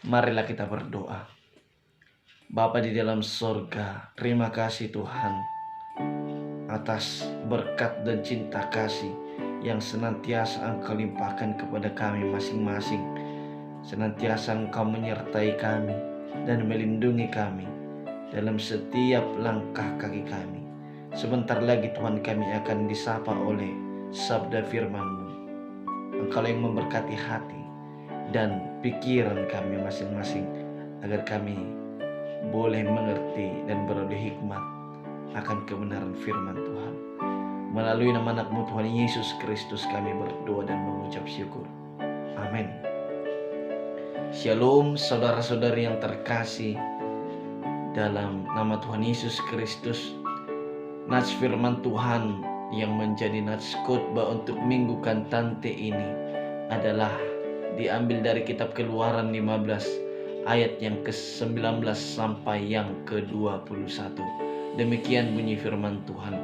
Marilah kita berdoa. Bapa di dalam sorga, terima kasih Tuhan atas berkat dan cinta kasih yang senantiasa Engkau limpahkan kepada kami masing-masing. Senantiasa Engkau menyertai kami dan melindungi kami dalam setiap langkah kaki kami. Sebentar lagi Tuhan, kami akan disapa oleh sabda firman-Mu. Engkau yang memberkati hati dan pikiran kami masing-masing, agar kami boleh mengerti dan beroleh hikmat akan kebenaran firman Tuhan. Melalui nama anak-Mu Tuhan Yesus Kristus kami berdoa dan mengucap syukur. Amin. Shalom saudara-saudari yang terkasih dalam nama Tuhan Yesus Kristus. Nats firman Tuhan yang menjadi nats khotbah untuk minggu Kantante ini adalah diambil dari kitab Keluaran 15 ayat yang ke-19 sampai yang ke-21. Demikian bunyi firman Tuhan.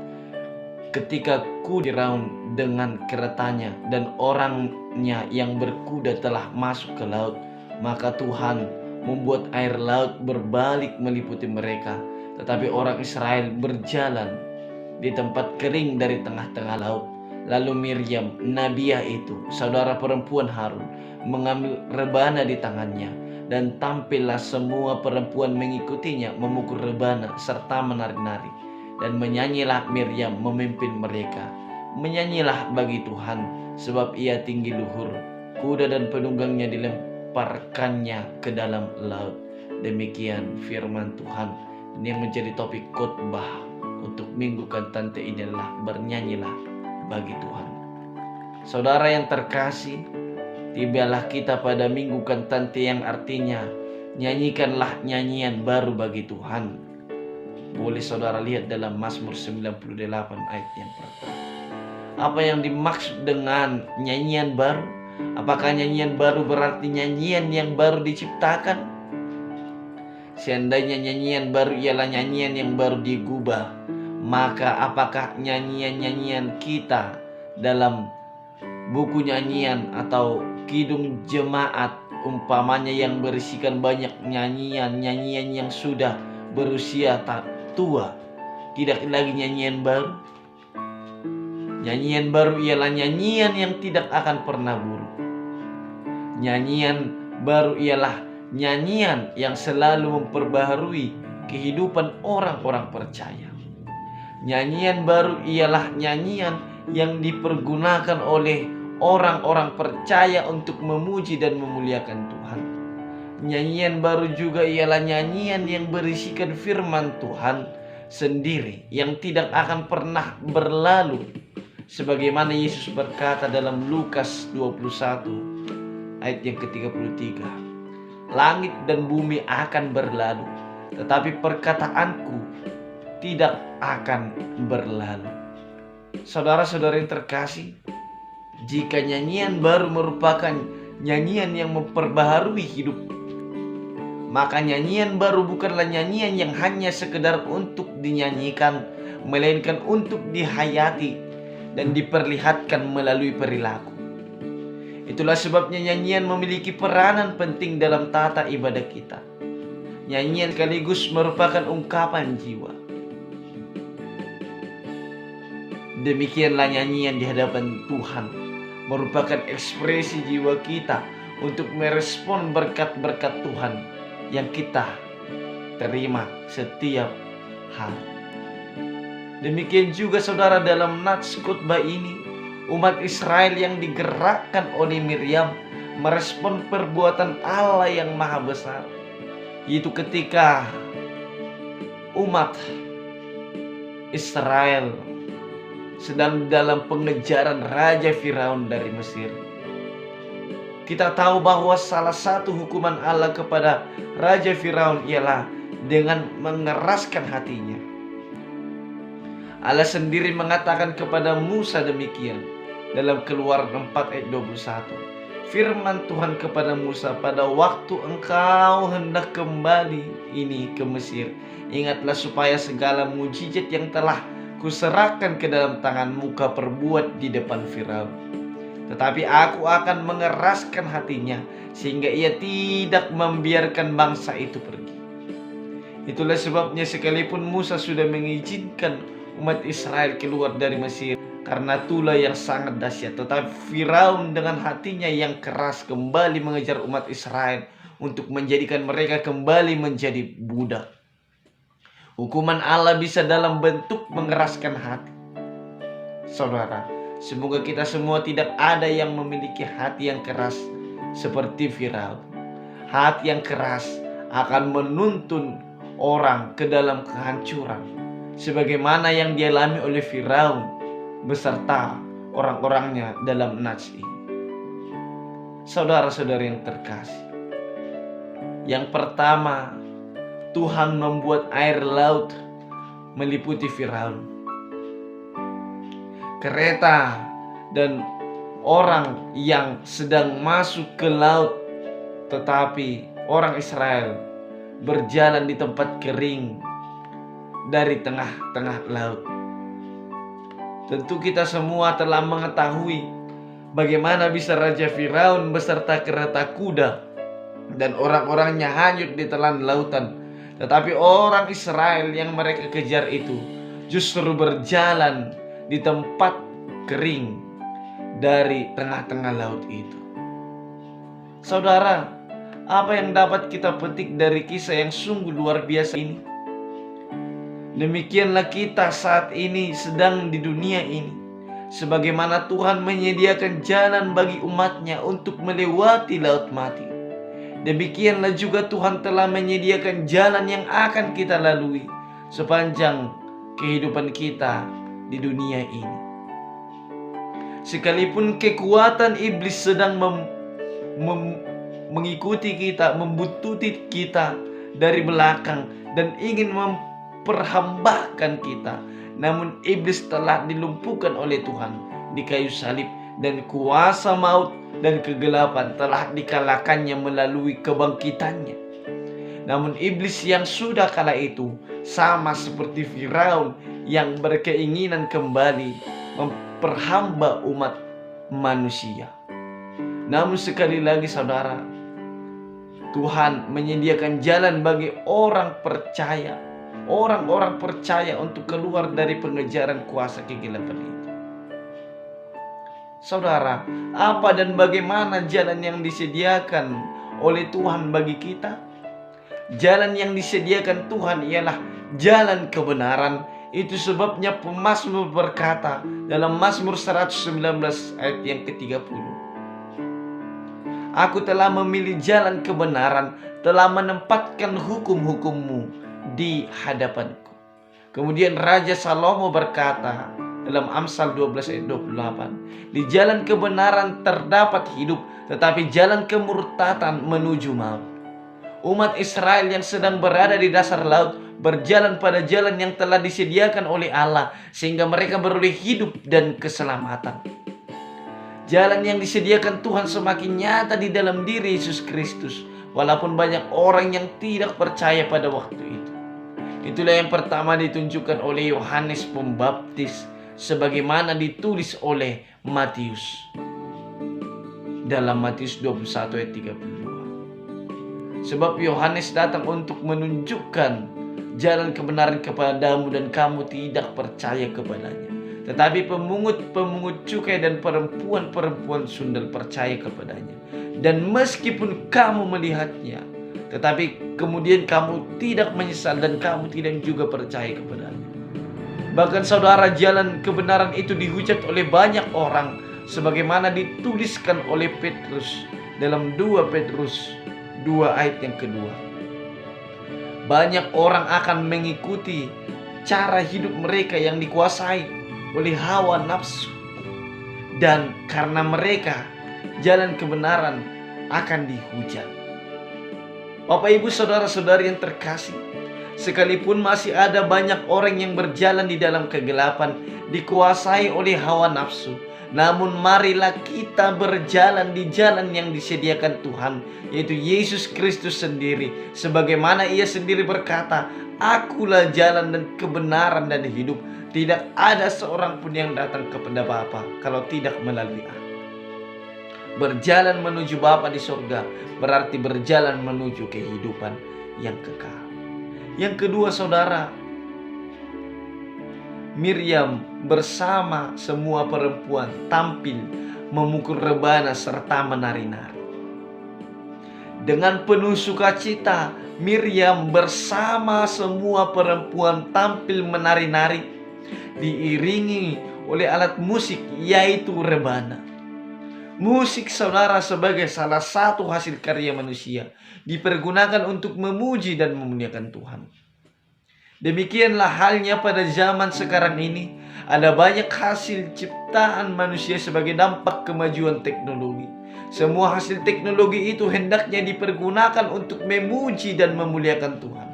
Ketika Firaun dengan keretanya dan orangnya yang berkuda telah masuk ke laut, maka Tuhan membuat air laut berbalik meliputi mereka. Tetapi orang Israel berjalan di tempat kering dari tengah-tengah laut. Lalu Miriam, Nabiah itu, saudara perempuan Harun, mengambil rebana di tangannya, dan tampillah semua perempuan mengikutinya memukul rebana serta menari-nari. Dan menyanyilah Miriam memimpin mereka. Menyanyilah bagi Tuhan, sebab ia tinggi luhur. Kuda dan penunggangnya dilemparkannya ke dalam laut. Demikian firman Tuhan. Ini yang menjadi topik khotbah untuk minggu Kantante ini adalah bernyanyilah bagi Tuhan. Saudara yang terkasih, tibalah kita pada minggu Kantante yang artinya nyanyikanlah nyanyian baru bagi Tuhan. Boleh saudara lihat dalam Mazmur 98 ayat yang pertama. Apa yang dimaksud dengan nyanyian baru? Apakah nyanyian baru berarti nyanyian yang baru diciptakan? Seandainya nyanyian baru ialah nyanyian yang baru digubah, maka apakah nyanyian-nyanyian kita dalam buku nyanyian atau kidung jemaat umpamanya yang berisikan banyak nyanyian yang sudah berusia tak tua, tidak lagi nyanyian baru? Nyanyian baru ialah nyanyian yang tidak akan pernah buruk. Nyanyian baru ialah nyanyian yang selalu memperbaharui kehidupan orang-orang percaya. Nyanyian baru ialah nyanyian yang dipergunakan oleh orang-orang percaya untuk memuji dan memuliakan Tuhan. Nyanyian baru juga ialah nyanyian yang berisikan firman Tuhan sendiri yang tidak akan pernah berlalu. Sebagaimana Yesus berkata dalam Lukas 21 ayat yang ke-33. Langit dan bumi akan berlalu, tetapi perkataanku tidak akan berlalu. Saudara-saudara yang terkasih, jika nyanyian baru merupakan nyanyian yang memperbaharui hidup, maka nyanyian baru bukanlah nyanyian yang hanya sekedar untuk dinyanyikan, melainkan untuk dihayati dan diperlihatkan melalui perilaku. Itulah sebabnya nyanyian memiliki peranan penting dalam tata ibadah kita. Nyanyian sekaligus merupakan ungkapan jiwa. Demikianlah nyanyian di hadapan Tuhan merupakan ekspresi jiwa kita untuk merespon berkat-berkat Tuhan yang kita terima setiap hari. Demikian juga saudara dalam nats khotbah ini, umat Israel yang digerakkan oleh Miriam merespon perbuatan Allah yang maha besar. Yaitu ketika umat Israel sedang dalam pengejaran Raja Firaun dari Mesir. Kita tahu bahwa salah satu hukuman Allah kepada Raja Firaun ialah dengan mengeraskan hatinya. Allah sendiri mengatakan kepada Musa demikian dalam Keluaran 4 ayat 21. Firman Tuhan kepada Musa, pada waktu engkau hendak kembali ini ke Mesir, ingatlah supaya segala mujizat yang telah kuserahkan ke dalam tanganmu kau perbuat di depan Firaun. Tetapi aku akan mengeraskan hatinya sehingga ia tidak membiarkan bangsa itu pergi. Itulah sebabnya sekalipun Musa sudah mengizinkan umat Israel keluar dari Mesir karena tulah yang sangat dahsyat, tetapi Firaun dengan hatinya yang keras kembali mengejar umat Israel untuk menjadikan mereka kembali menjadi budak. Hukuman Allah bisa dalam bentuk mengeraskan hati. Saudara, semoga kita semua tidak ada yang memiliki hati yang keras seperti Firaun. Hati yang keras akan menuntun orang ke dalam kehancuran, sebagaimana yang dialami oleh Firaun beserta orang-orangnya dalam Nats ini. Saudara-saudari yang terkasih, yang pertama, Tuhan membuat air laut meliputi Firaun. Kereta dan orang yang sedang masuk ke laut, tetapi orang Israel berjalan di tempat kering dari tengah-tengah laut. Tentu kita semua telah mengetahui bagaimana bisa Raja Firaun beserta kereta kuda dan orang-orangnya hanyut di telan lautan. Tetapi orang Israel yang mereka kejar itu justru berjalan di tempat kering dari tengah-tengah laut itu. Saudara, apa yang dapat kita petik dari kisah yang sungguh luar biasa ini? Demikianlah kita saat ini sedang di dunia ini. Sebagaimana Tuhan menyediakan jalan bagi umatnya untuk melewati laut mati, demikianlah juga Tuhan telah menyediakan jalan yang akan kita lalui sepanjang kehidupan kita di dunia ini. Sekalipun kekuatan iblis sedang mengikuti kita, membuntuti kita dari belakang dan ingin memperhambakan kita, namun iblis telah dilumpuhkan oleh Tuhan di kayu salib, dan kuasa maut dan kegelapan telah dikalahkannya melalui kebangkitannya. Namun iblis yang sudah kalah itu sama seperti Firaun yang berkeinginan kembali memperhamba umat manusia. Namun sekali lagi saudara, Tuhan menyediakan jalan bagi orang percaya, orang-orang percaya untuk keluar dari pengejaran kuasa kegelapan itu. Saudara, apa dan bagaimana jalan yang disediakan oleh Tuhan bagi kita? Jalan yang disediakan Tuhan ialah jalan kebenaran. Itu sebabnya pemazmur berkata dalam Mazmur 119 ayat yang ke-30, Aku telah memilih jalan kebenaran, telah menempatkan hukum-hukum-Mu di hadapanku. Kemudian Raja Salomo berkata dalam Amsal 12 ayat 28, Di jalan kebenaran terdapat hidup, tetapi jalan kemurtatan menuju maut. Umat Israel yang sedang berada di dasar laut berjalan pada jalan yang telah disediakan oleh Allah, sehingga mereka beroleh hidup dan keselamatan. Jalan yang disediakan Tuhan semakin nyata di dalam diri Yesus Kristus, walaupun banyak orang yang tidak percaya pada waktu itu. Itulah yang pertama ditunjukkan oleh Yohanes Pembaptis, sebagaimana ditulis oleh Matius dalam Matius 21 ayat 32. Sebab Yohanes datang untuk menunjukkan jalan kebenaran kepadamu dan kamu tidak percaya kepadanya. Tetapi pemungut cukai dan perempuan-perempuan sundal percaya kepadanya. Dan meskipun kamu melihatnya, tetapi kemudian kamu tidak menyesal dan kamu tidak juga percaya kepadanya. Bahkan saudara, jalan kebenaran itu dihujat oleh banyak orang, sebagaimana dituliskan oleh Petrus dalam 2 Petrus 2 ayat yang kedua. Banyak orang akan mengikuti cara hidup mereka yang dikuasai oleh hawa nafsu, dan karena mereka jalan kebenaran akan dihujat. Bapak ibu saudara-saudari yang terkasih, sekalipun masih ada banyak orang yang berjalan di dalam kegelapan, dikuasai oleh hawa nafsu, namun marilah kita berjalan di jalan yang disediakan Tuhan, yaitu Yesus Kristus sendiri. Sebagaimana Ia sendiri berkata, Akulah jalan dan kebenaran dan hidup. Tidak ada seorang pun yang datang kepada Bapa kalau tidak melalui Aku. Berjalan menuju Bapa di sorga berarti berjalan menuju kehidupan yang kekal. Yang kedua, saudara, Miriam bersama semua perempuan tampil memukul rebana serta menari-nari. Dengan penuh sukacita, Miriam bersama semua perempuan tampil menari-nari, diiringi oleh alat musik yaitu rebana. Musik, saudara, sebagai salah satu hasil karya manusia, dipergunakan untuk memuji dan memuliakan Tuhan. Demikianlah halnya pada zaman sekarang ini. Ada banyak hasil ciptaan manusia sebagai dampak kemajuan teknologi. Semua hasil teknologi itu hendaknya dipergunakan untuk memuji dan memuliakan Tuhan.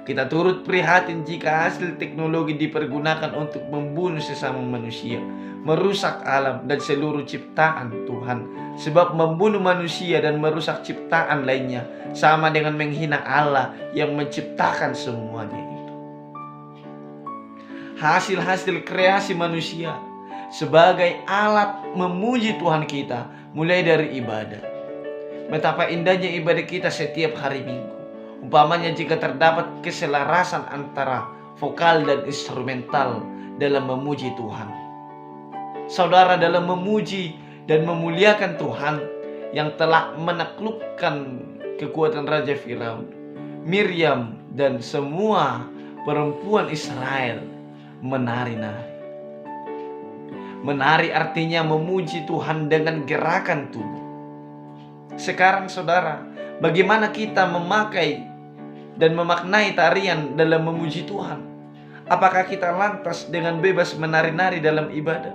Kita turut prihatin jika hasil teknologi dipergunakan untuk membunuh sesama manusia, merusak alam dan seluruh ciptaan Tuhan. Sebab membunuh manusia dan merusak ciptaan lainnya sama dengan menghina Allah yang menciptakan semuanya itu. Hasil-hasil kreasi manusia sebagai alat memuji Tuhan kita, mulai dari ibadah. Betapa indahnya ibadah kita setiap hari Minggu. Umpamanya jika terdapat keselarasan antara vokal dan instrumental dalam memuji Tuhan. Saudara, dalam memuji dan memuliakan Tuhan yang telah menaklukkan kekuatan Raja Firaun, Miriam dan semua perempuan Israel menari-nari. Menari artinya memuji Tuhan dengan gerakan tubuh. Sekarang, saudara, bagaimana kita memakai dan memaknai tarian dalam memuji Tuhan? Apakah kita lantas dengan bebas menari-nari dalam ibadah?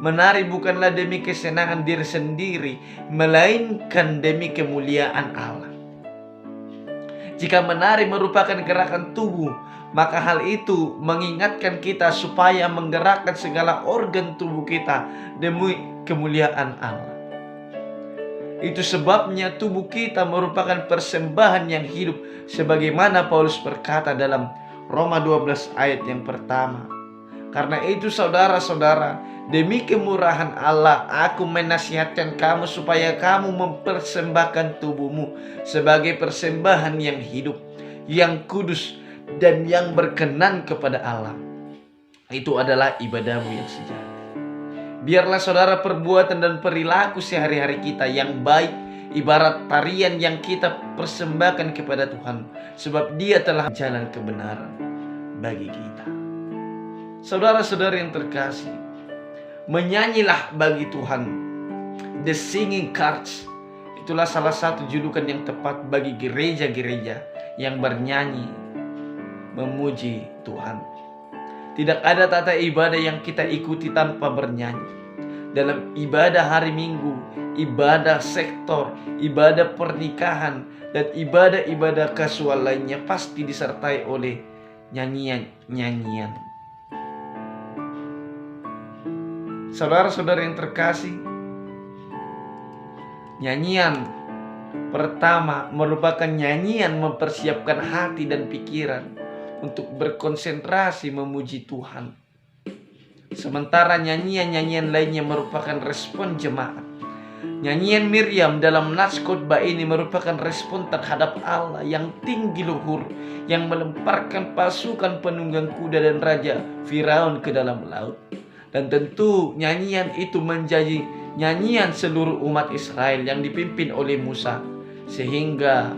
Menari bukanlah demi kesenangan diri sendiri, melainkan demi kemuliaan Allah. Jika menari merupakan gerakan tubuh, maka hal itu mengingatkan kita supaya menggerakkan segala organ tubuh kita demi kemuliaan Allah. Itu sebabnya tubuh kita merupakan persembahan yang hidup, sebagaimana Paulus berkata dalam Roma 12 ayat yang pertama. Karena itu, saudara-saudara, demi kemurahan Allah, aku menasihatkan kamu supaya kamu mempersembahkan tubuhmu sebagai persembahan yang hidup, yang kudus, dan yang berkenan kepada Allah. Itu adalah ibadahmu yang sejati. Biarlah, saudara, perbuatan dan perilaku sehari-hari kita yang baik ibarat tarian yang kita persembahkan kepada Tuhan, sebab Dia telah jalan kebenaran bagi kita. Saudara-saudara yang terkasih, menyanyilah bagi Tuhan. The Singing Church itulah salah satu julukan yang tepat bagi gereja-gereja yang bernyanyi memuji Tuhan. Tidak ada tata ibadah yang kita ikuti tanpa bernyanyi. Dalam ibadah hari Minggu, ibadah sektor, ibadah pernikahan, dan ibadah-ibadah kasual lainnya pasti disertai oleh nyanyian-nyanyian. Saudara-saudara yang terkasih, nyanyian pertama merupakan nyanyian mempersiapkan hati dan pikiran untuk berkonsentrasi memuji Tuhan. Sementara nyanyian-nyanyian lainnya merupakan respon jemaat. Nyanyian Miriam dalam nats khotbah ini merupakan respon terhadap Allah yang tinggi luhur, yang melemparkan pasukan penunggang kuda dan Raja Firaun ke dalam laut. Dan tentu nyanyian itu menjadi nyanyian seluruh umat Israel yang dipimpin oleh Musa. Sehingga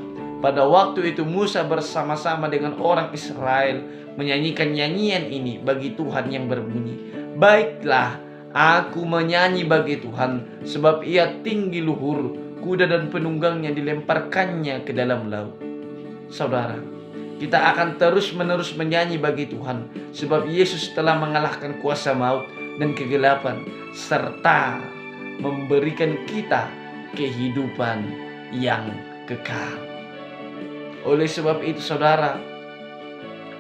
pada waktu itu Musa bersama-sama dengan orang Israel menyanyikan nyanyian ini bagi Tuhan yang berbunyi, "Baiklah, aku menyanyi bagi Tuhan, sebab Ia tinggi luhur, kuda dan penunggangnya dilemparkannya ke dalam laut." Saudara, kita akan terus-menerus menyanyi bagi Tuhan, sebab Yesus telah mengalahkan kuasa maut dan kegelapan, serta memberikan kita kehidupan yang kekal. Oleh sebab itu, saudara,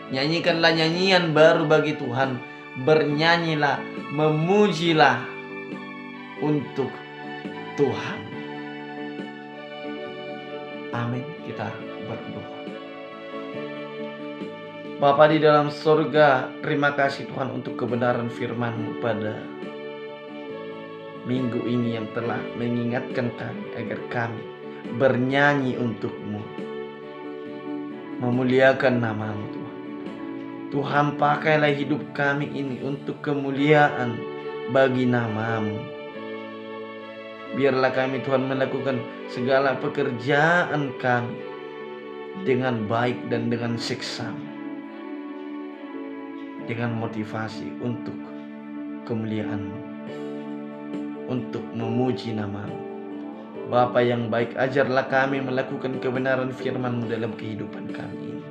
nyanyikanlah nyanyian baru bagi Tuhan. Bernyanyilah, memujilah untuk Tuhan. Amin. Kita berdoa. Bapa di dalam surga, terima kasih Tuhan untuk kebenaran firman-Mu pada minggu ini yang telah mengingatkan kami agar kami bernyanyi untuk-Mu, memuliakan nama-Mu Tuhan. Tuhan, pakailah hidup kami ini untuk kemuliaan bagi nama-Mu. Biarlah kami Tuhan melakukan segala pekerjaan kami dengan baik dan dengan seksama, dengan motivasi untuk kemuliaan-Mu, untuk memuji nama-Mu. Bapa yang baik, ajarlah kami melakukan kebenaran firman-Mu dalam kehidupan kami ini.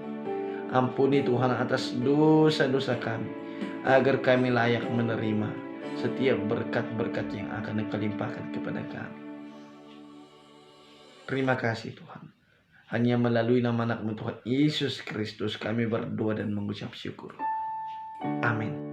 Ampuni Tuhan atas dosa-dosa kami, agar kami layak menerima setiap berkat-berkat yang akan Engkau limpahkan kepada kami. Terima kasih Tuhan. Hanya melalui nama anak-Mu Tuhan Yesus Kristus kami berdoa dan mengucap syukur. Amin.